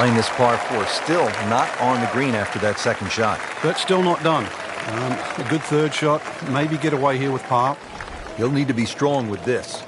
Playing this par 4, still not on the green after that second shot. But still not done. A good third shot, maybe get away here with par. He'll need to be strong with this.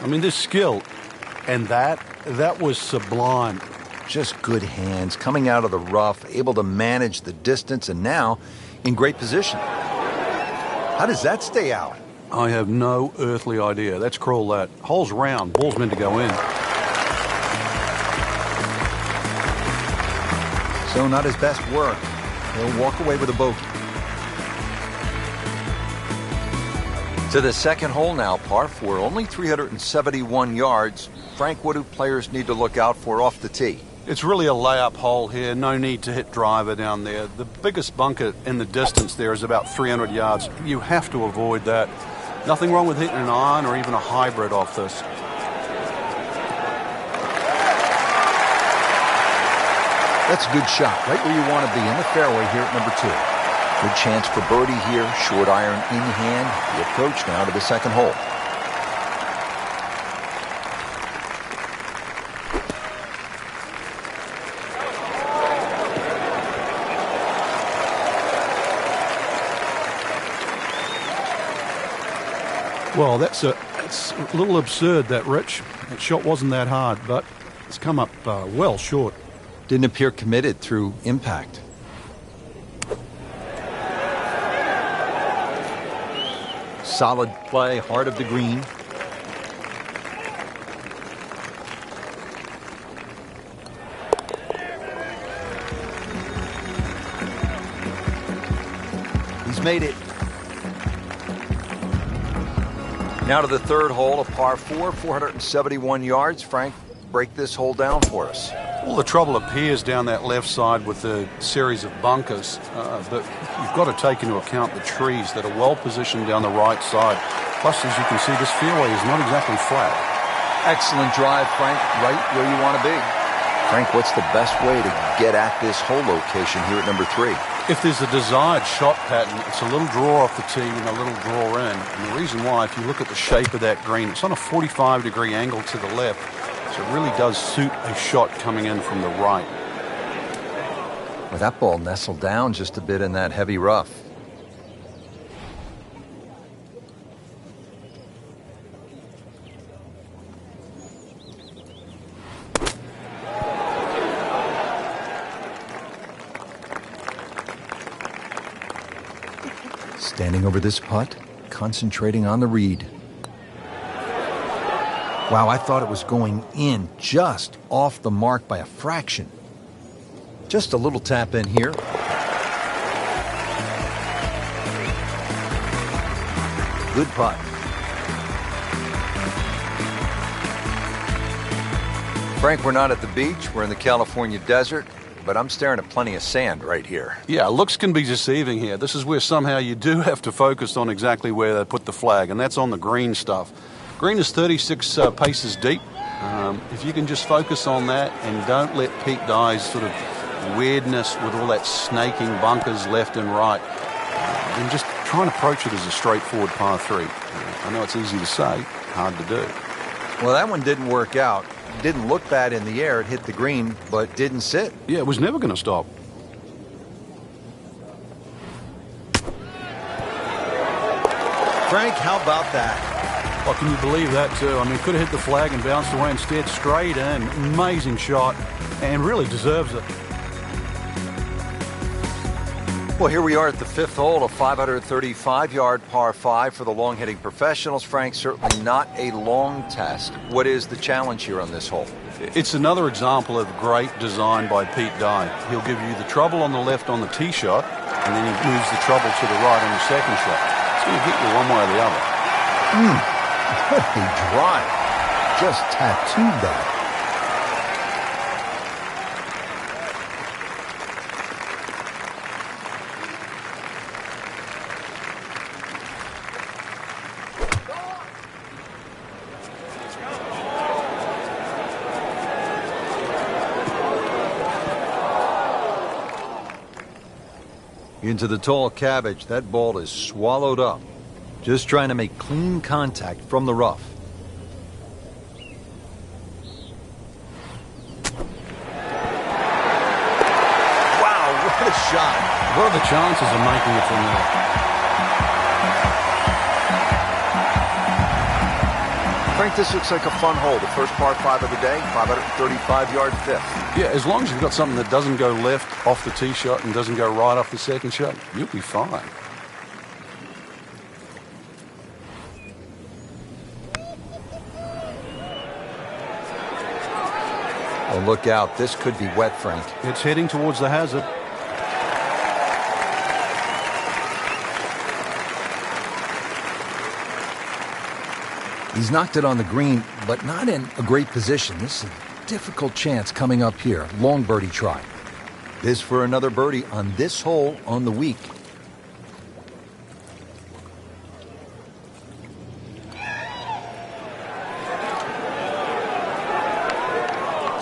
I mean, this skill, and that was sublime. Just good hands, coming out of the rough, able to manage the distance, and now in great position. How does that stay out? I have no earthly idea. Let's crawl that. Hole's round. Ball's meant to go in. So not his best work. He'll walk away with a bogey. To the second hole now, par 4, only 371 yards. Frank, what do players need to look out for off the tee? It's really a layup hole here. No need to hit driver down there. The biggest bunker in the distance there is about 300 yards. You have to avoid that. Nothing wrong with hitting an iron or even a hybrid off this. That's a good shot, right where you want to be, in the fairway here at number 2. Good chance for birdie here, short iron in hand. The approach now to the second hole. Well, that's a little absurd, that, Rich. That shot wasn't that hard, but it's come up well short. Didn't appear committed through impact. Solid play, heart of the green. He's made it. Now to the third hole, a par 4, 471 yards. Frank, break this hole down for us. Well, the trouble appears down that left side with the series of bunkers, but you've got to take into account the trees that are well positioned down the right side. Plus, as you can see, this fairway is not exactly flat. Excellent drive, Frank, right where you want to be. Frank, what's the best way to get at this hole location here at number 3? If there's a desired shot pattern, it's a little draw off the tee and a little draw in. And the reason why, if you look at the shape of that green, it's on a 45-degree angle to the left. So it really does suit a shot coming in from the right. Well, that ball nestled down just a bit in that heavy rough. Standing over this putt, concentrating on the read. Wow, I thought it was going in just off the mark by a fraction. Just a little tap in here. Good putt. Frank, we're not at the beach. We're in the California desert, but I'm staring at plenty of sand right here. Yeah, looks can be deceiving here. This is where somehow you do have to focus on exactly where they put the flag, and that's on the green stuff. Green is 36 paces deep. If you can just focus on that and don't let Pete Dye's sort of weirdness with all that snaking bunkers left and right, then just try and approach it as a straightforward par 3. I know it's easy to say, hard to do. Well, that one didn't work out. Didn't look bad in the air. It hit the green, but didn't sit. Yeah, it was never going to stop. Frank, how about that? Well, can you believe that, too? I mean, could have hit the flag and bounced away instead. Straight in. Amazing shot. And really deserves it. Well, here we are at the fifth hole, a 535-yard par 5 for the long-hitting professionals. Frank, certainly not a long test. What is the challenge here on this hole? It's another example of great design by Pete Dye. He'll give you the trouble on the left on the tee shot, and then he moves the trouble to the right on the second shot. It's going to get you one way or the other. What a drive. Just tattooed that. Into the tall cabbage, that ball is swallowed up. Just trying to make clean contact from the rough. Wow, what a shot. What are the chances of making it from there? Frank, this looks like a fun hole. The first par 5 of the day, 535-yard fifth. Yeah, as long as you've got something that doesn't go left off the tee shot and doesn't go right off the second shot, you'll be fine. Oh, look out. This could be wet, Frank. It's heading towards the hazard. He's knocked it on the green, but not in a great position. This is a difficult chance coming up here. Long birdie try. This for another birdie on this hole on the week.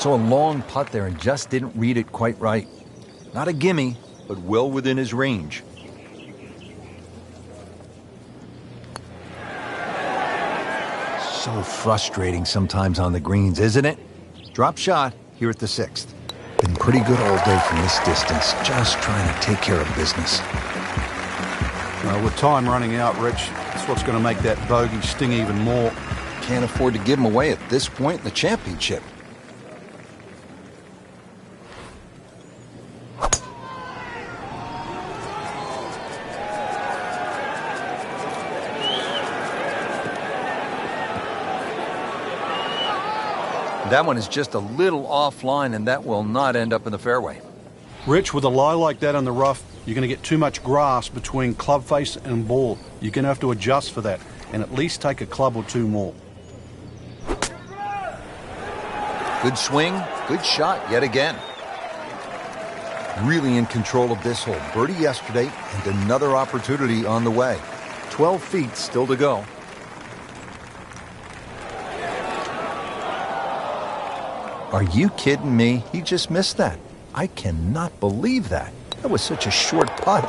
So a long putt there and just didn't read it quite right. Not a gimme, but well within his range. So frustrating sometimes on the greens, isn't it? Drop shot here at the 6th. Been pretty good all day from this distance, just trying to take care of business. With time running out, Rich, that's what's going to make that bogey sting even more. Can't afford to give him away at this point in the championship. That one is just a little offline, and that will not end up in the fairway. Rich, with a lie like that on the rough, you're going to get too much grass between club face and ball. You're going to have to adjust for that and at least take a club or two more. Good swing, good shot yet again. Really in control of this hole. Birdie yesterday and another opportunity on the way. 12 feet still to go. Are you kidding me? He just missed that. I cannot believe that. That was such a short putt.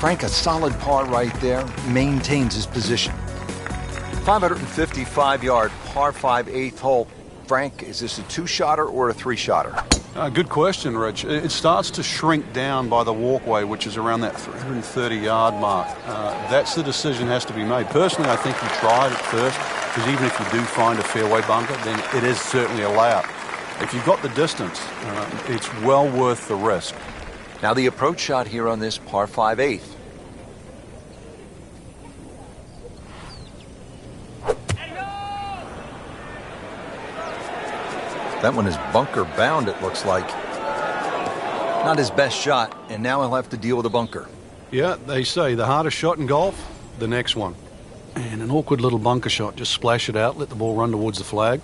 Frank, a solid par right there, maintains his position. 555-yard par 5 8th hole. Frank, is this a 2-shotter or a 3-shotter? Good question, Rich. It starts to shrink down by the walkway, which is around that 330-yard mark. That's the decision has to be made. Personally, I think you try it at first, because even if you do find a fairway bunker, then it is certainly allowed. If you've got the distance, it's well worth the risk. Now the approach shot here on this par 5 8th. That one is bunker bound, it looks like. Not his best shot, and now he'll have to deal with a bunker. Yeah, they say the hardest shot in golf, the next one. And an awkward little bunker shot. Just splash it out, let the ball run towards the flag.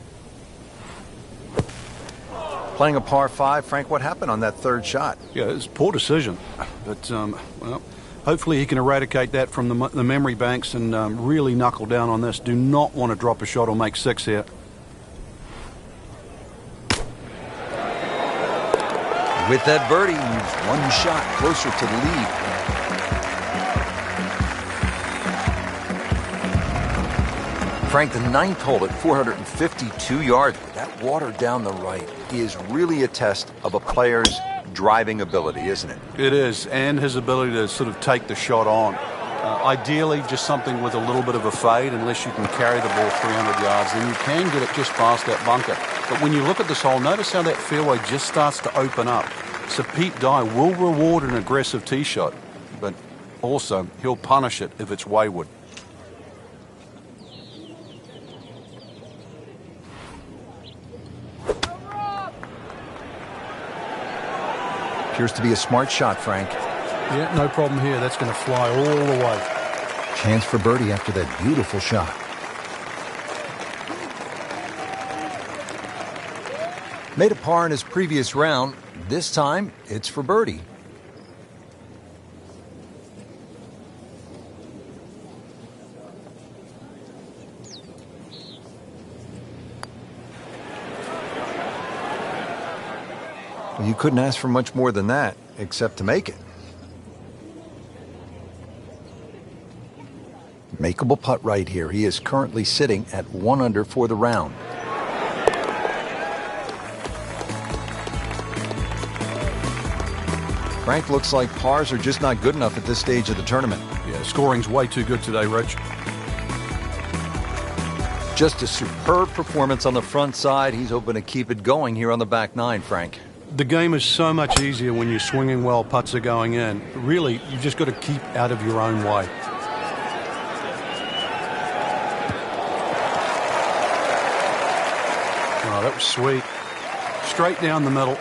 Playing a par 5, Frank, what happened on that third shot? Yeah, it's a poor decision. But, well, hopefully he can eradicate that from the memory banks and really knuckle down on this. Do not want to drop a shot or make 6 here. With that birdie, moves one shot closer to the lead. Frank, the 9th hole at 452 yards. That water down the right is really a test of a player's driving ability, isn't it? It is, and his ability to sort of take the shot on. Ideally, just something with a little bit of a fade, unless you can carry the ball 300 yards. Then you can get it just past that bunker. But when you look at this hole, notice how that fairway just starts to open up. So Pete Dye will reward an aggressive tee shot, but also he'll punish it if it's wayward. Appears to be a smart shot, Frank. Yeah, no problem here. That's going to fly all the way. Chance for birdie after that beautiful shot. Made a par in his previous round. This time, it's for birdie. You couldn't ask for much more than that, except to make it. Makeable putt right here. He is currently sitting at 1 under for the round. Frank looks like pars are just not good enough at this stage of the tournament. Yeah, scoring's way too good today, Rich. Just a superb performance on the front side. He's hoping to keep it going here on the back nine, Frank. The game is so much easier when you're swinging well, putts are going in. Really, you've just got to keep out of your own way. Oh, that was sweet. Straight down the middle.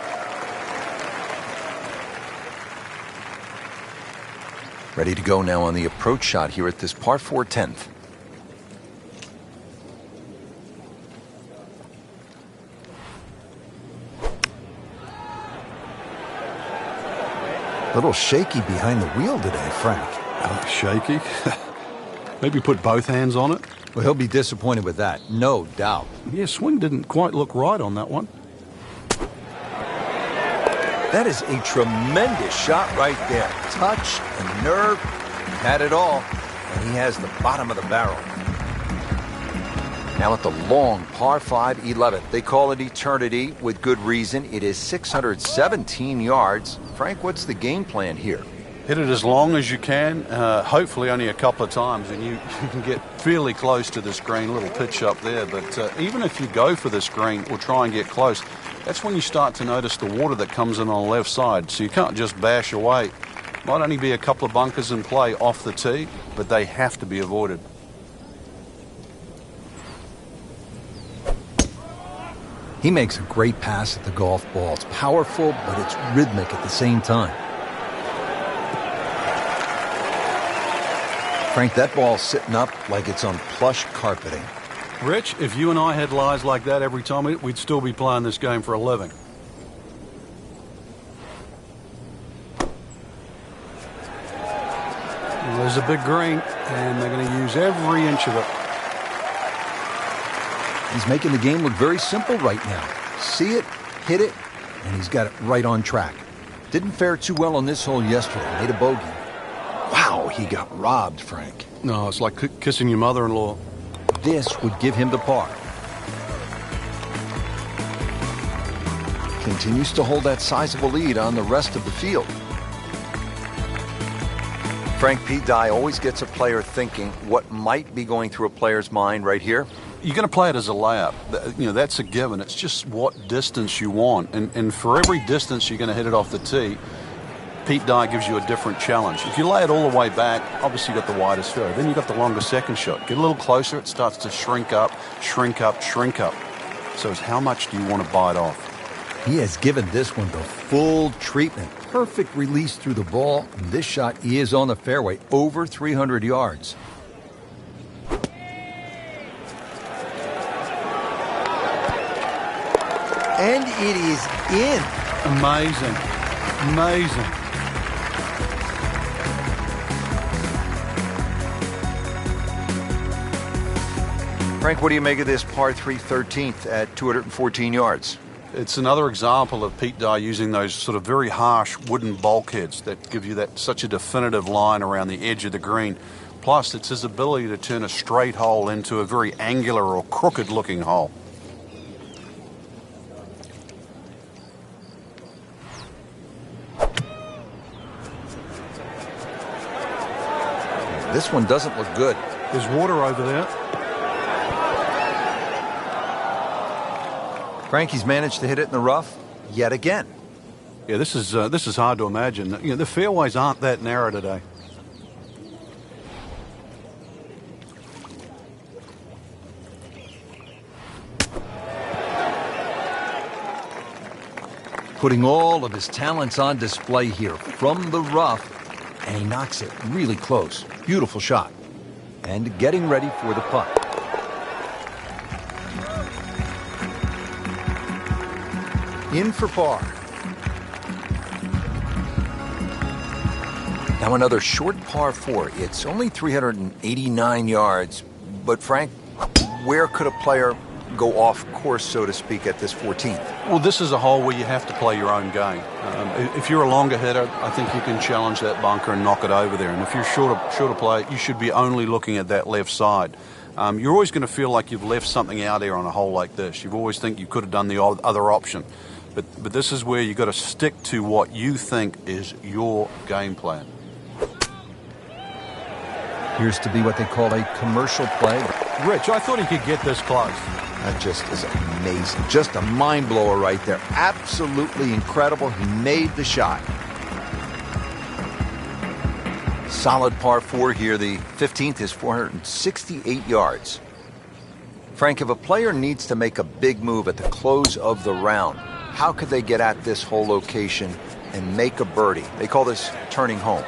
Ready to go now on the approach shot here at this par 4 10th. A little shaky behind the wheel today, Frank. Shaky? Maybe put both hands on it? Well, he'll be disappointed with that, no doubt. Yeah, swing didn't quite look right on that one. That is a tremendous shot right there. Touch and nerve, he had it all, and he has the bottom of the barrel. Now at the long par 5 11th. They call it eternity with good reason. It is 617 yards. Frank, what's the game plan here? Hit it as long as you can, hopefully only a couple of times, and you can get fairly close to this green. Little pitch up there, but even if you go for this green or try and get close, that's when you start to notice the water that comes in on the left side, so you can't just bash away. Might only be a couple of bunkers in play off the tee, but they have to be avoided. He makes a great pass at the golf ball. It's powerful, but it's rhythmic at the same time. Frank, that ball's sitting up like it's on plush carpeting. Rich, if you and I had lies like that every time, we'd still be playing this game for a living. Well, there's a big green, and they're going to use every inch of it. He's making the game look very simple right now. See it, hit it, and he's got it right on track. Didn't fare too well on this hole yesterday. Made a bogey. Wow, he got robbed, Frank. No, it's like kissing your mother-in-law. This would give him the par. Continues to hold that sizable lead on the rest of the field. Frank, Pete Dye always gets a player thinking what might be going through a player's mind right here. You're going to play it as a layup. You know, that's a given. It's just what distance you want. And for every distance you're going to hit it off the tee, Pete Dye gives you a different challenge. If you lay it all the way back, obviously you've got the widest fairway. Then you've got the longer second shot. Get a little closer, it starts to shrink up, shrink up, shrink up. So it's how much do you want to bite off? He has given this one the full treatment. Perfect release through the ball. And this shot is on the fairway, over 300 yards. And it is in. Amazing. Amazing. Frank, what do you make of this par 3 13th at 214 yards? It's another example of Pete Dye using those sort of very harsh wooden bulkheads that give you that such a definitive line around the edge of the green. Plus, it's his ability to turn a straight hole into a very angular or crooked-looking hole. This one doesn't look good. There's water over there. Frankie's managed to hit it in the rough yet again. Yeah, this is hard to imagine. You know, the fairways aren't that narrow today. Putting all of his talents on display here from the rough, and he knocks it really close. Beautiful shot. And getting ready for the putt. In for par. Now another short par 4. It's only 389 yards. But Frank, where could a player go off course, so to speak, at this 14th? Well, this is a hole where you have to play your own game. If you're a longer hitter, I think you can challenge that bunker and knock it over there. And if you're shorter player, you should be only looking at that left side. You're always going to feel like you've left something out there on a hole like this. You always think you could have done the other option. But this is where you've got to stick to what you think is your game plan. Appears to be what they call a commercial play. Rich, I thought he could get this close. That just is amazing. Just a mind blower right there. Absolutely incredible. He made the shot. Solid par 4 here. The 15th is 468 yards. Frank, if a player needs to make a big move at the close of the round, how could they get at this whole location and make a birdie? They call this turning home.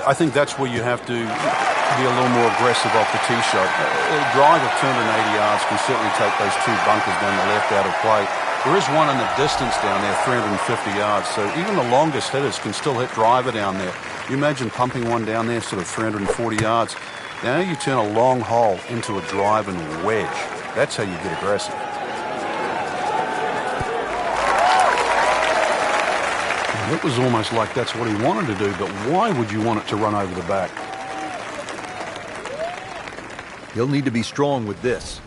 I think that's where you have to be a little more aggressive off the tee shot. A drive of 280 yards can certainly take those two bunkers down the left out of play. There is one in the distance down there, 350 yards, so even the longest hitters can still hit driver down there. You imagine pumping one down there, sort of 340 yards. Now you turn a long hole into a drive and wedge. That's how you get aggressive. It was almost like that's what he wanted to do, but why would you want it to run over the back? He'll need to be strong with this.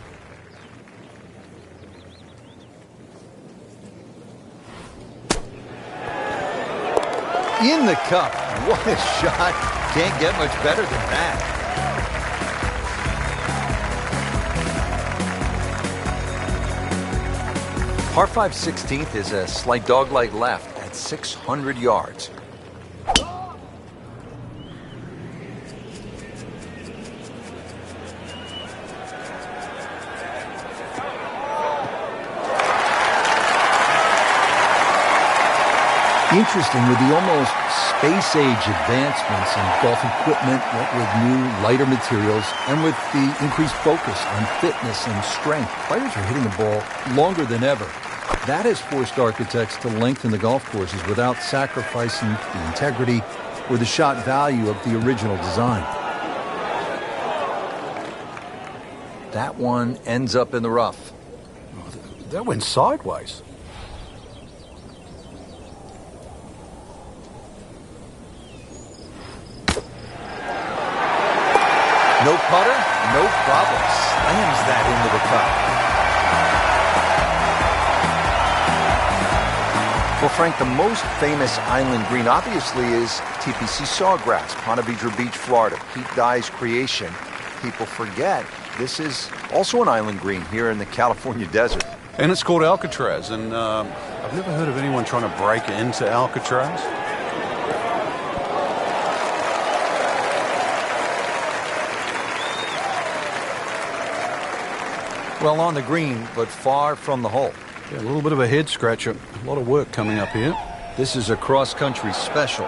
In the cup. What a shot. Can't get much better than that. Par 5 16th is a slight dogleg left at 600 yards. Interesting, with the almost space-age advancements in golf equipment, what with new, lighter materials, and with the increased focus on fitness and strength, players are hitting the ball longer than ever. That has forced architects to lengthen the golf courses without sacrificing the integrity or the shot value of the original design. That one ends up in the rough. That went sideways. No putter, no problem. Slams that into the cup. Well, Frank, the most famous island green obviously is TPC Sawgrass, Ponte Vedra Beach, Florida. Pete Dye's creation. People forget this is also an island green here in the California desert. And it's called Alcatraz, and I've never heard of anyone trying to break into Alcatraz. Well, on the green, but far from the hole. Yeah, a little bit of a head scratcher. A lot of work coming up here. This is a cross-country special.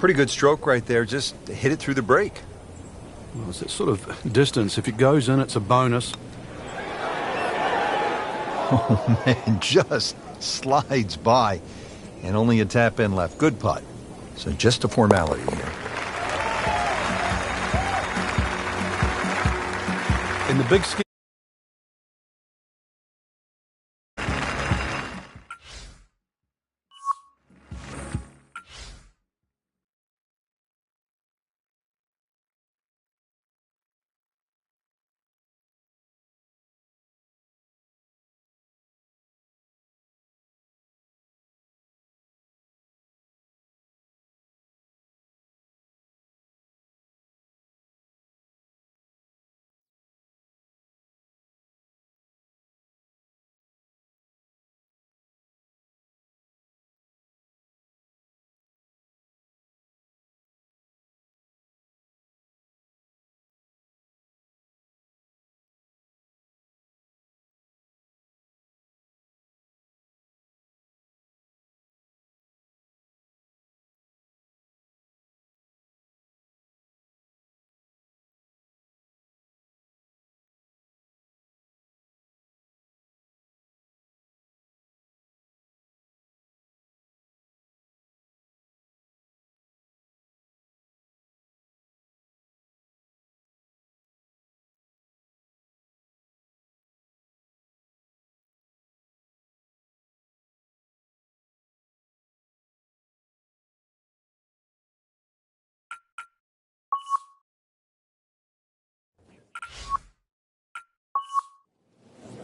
Pretty good stroke right there. Just hit it through the break. Well, it's that sort of distance. If it goes in, it's a bonus. Oh, man, just slides by. And only a tap in left. Good putt. So just a formality here. In the big scheme.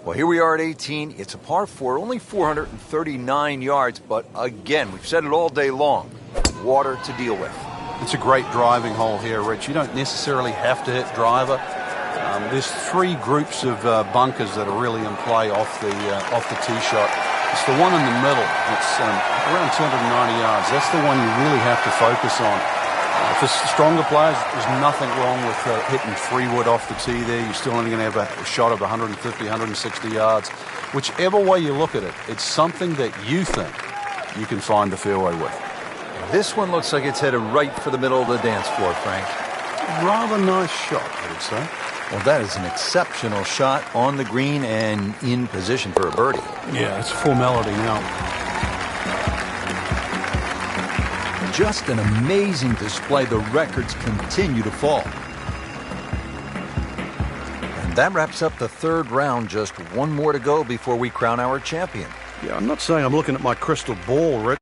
Well, here we are at 18. It's a par 4, only 439 yards, but again, we've said it all day long. Water to deal with. It's a great driving hole here, Rich. You don't necessarily have to hit driver. There's three groups of bunkers that are really in play off the tee shot. It's the one in the middle. It's around 290 yards. That's the one you really have to focus on. For stronger players, there's nothing wrong with hitting 3 wood off the tee there. You're still only going to have a shot of 150, 160 yards. Whichever way you look at it, it's something that you think you can find the fairway with. This one looks like it's headed right for the middle of the dance floor, Frank. Rather nice shot, I would say. Well, that is an exceptional shot on the green and in position for a birdie. Yeah, it's a formality now. Just an amazing display. The records continue to fall. And that wraps up the third round. Just one more to go before we crown our champion. Yeah, I'm not saying I'm looking at my crystal ball, Rich.